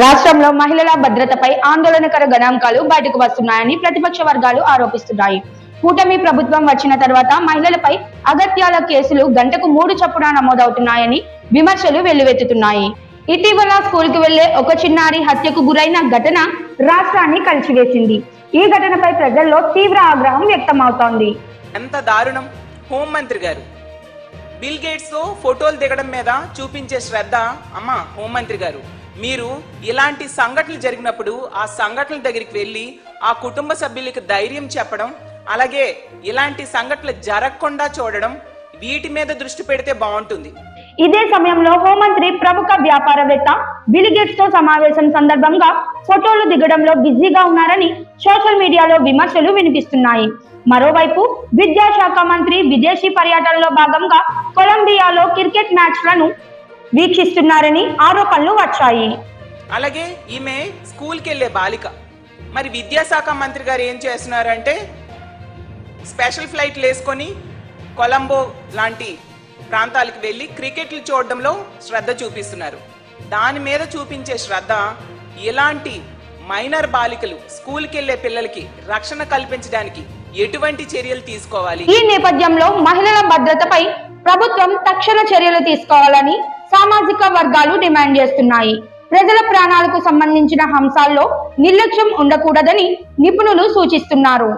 రాష్ట్రంలో మహిళల భద్రతపై ఆందోళనకర గణాంకాలు బయటకు వస్తున్నాయని ప్రతిపక్ష వర్గాలు ఆరోపిస్తున్నాయి. కూటమి ప్రభుత్వం వచ్చిన తర్వాత మహిళలపై అగత్యాల కేసులు గంటకు 3 చొప్పున నమోదవుతున్నాయని విమర్శలు వెల్లువెత్తుతున్నాయి. ఇటీవల స్కూల్ కు వెళ్లే ఒక చిన్నారి హత్యకు గురైన ఘటన రాష్ట్రాన్ని కలిచివేసింది. ఈ ఘటనపై ప్రజల్లో తీవ్ర ఆగ్రహం వ్యక్తమవుతోంది. ఎంత దారుణం! హోంమంత్రి గారు బిల్ గేట్స్ తో ఫోటోలు దిగడం మీద చూపించే శ్రద్ధ. అమ్మ హోంమంత్రి గారు, మీరు ఇలాంటి సంఘటనలు జరిగినప్పుడు ఆ సంఘటనల దగ్గరికి వెళ్ళి ఆ కుటుంబ సభ్యులకు ధైర్యం చెప్పడం, అలాగే ఇలాంటి సంఘటనలు జరగకుండా చూడడం, వీటి మీద దృష్టి పెడితే బాగుంటుంది. ఇదే సమయంలో హోంమంత్రి ప్రముఖ వ్యాపారవేత్త బిల్ గేట్స్ తో సమావేశం సందర్భంగా ఫోటోలు దిగడంలో బిజీగా ఉన్నారని సోషల్ మీడియాలో విమర్శలు వినిపిస్తున్నాయి. మరోవైపు విద్యాశాఖ మంత్రి విదేశీ పర్యటనలో భాగంగా కొలంబియాలో క్రికెట్ మ్యాచ్లను వీక్షిస్తున్నారని ఆరోపణలు వచ్చాయి. అలాగే ఈమె స్కూల్కి వెళ్ళే బాలిక. మరి విద్యాశాఖ మంత్రి గారు ఏం చేస్తున్నారంటే స్పెషల్ ఫ్లైట్లు వేసుకొని కొలంబో లాంటి ప్రాంతాలకు వెళ్ళి క్రికెట్లు చూడడంలో శ్రద్ధ చూపిస్తున్నారు. దాని మీద చూపించే శ్రద్ధ ఇలాంటి మైనర్ బాలికలు స్కూల్కి వెళ్లే పిల్లలకి రక్షణ కల్పించడానికి ఎటువంటి చర్యలు తీసుకోవాలి? ఈ నేపథ్యంలో మహిళల భద్రతపై ప్రభుత్వం తక్షణ చర్యలు తీసుకోవాలని సామాజిక వర్గాలు డిమాండ్ చేస్తున్నాయి. ప్రజల ప్రాణాలకు సంబంధించిన అంశాల్లో నిర్లక్ష్యం ఉండకూడదని నిపుణులు సూచిస్తున్నారు.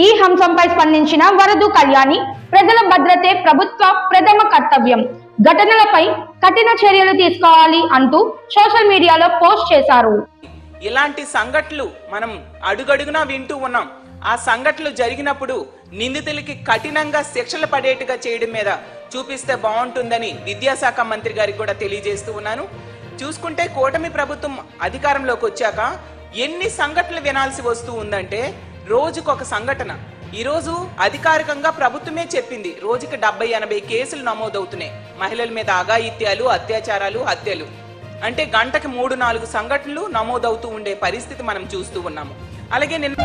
ఈ అంశంపై స్పందించిన వరదు కళ్యాణి, ప్రజల భద్రతే ప్రభుత్వ ప్రథమ కర్తవ్యం, ఘటనలపై కఠిన చర్యలు తీసుకోవాలి అంటూ సోషల్ మీడియాలో పోస్ట్ చేశారు. ఇలాంటి సంఘటనలు మనం అడుగడుగునా వింటూ ఉన్నాం. ఆ సంఘటనలు జరిగినప్పుడు నిందితులకి కఠినంగా శిక్షలు పడేట్టుగా చేయడం మీద చూపిస్తే బాగుంటుందని విద్యాశాఖ మంత్రి గారికి కూడా తెలియజేస్తూ ఉన్నాను. చూసుకుంటే కూటమి ప్రభుత్వం అధికారంలోకి వచ్చాక ఎన్ని సంఘటనలు వినాల్సి వస్తూ ఉందంటే రోజుకొక సంఘటన. ఈరోజు అధికారికంగా ప్రభుత్వమే చెప్పింది రోజుకి 70-80 కేసులు నమోదవుతున్నాయి. మహిళల మీద అఘాయిత్యాలు, అత్యాచారాలు, హత్యలు. అంటే గంటకి 3-4 సంఘటనలు నమోదవుతూ ఉండే పరిస్థితి మనం చూస్తూ ఉన్నాము. అలాగే నిన్న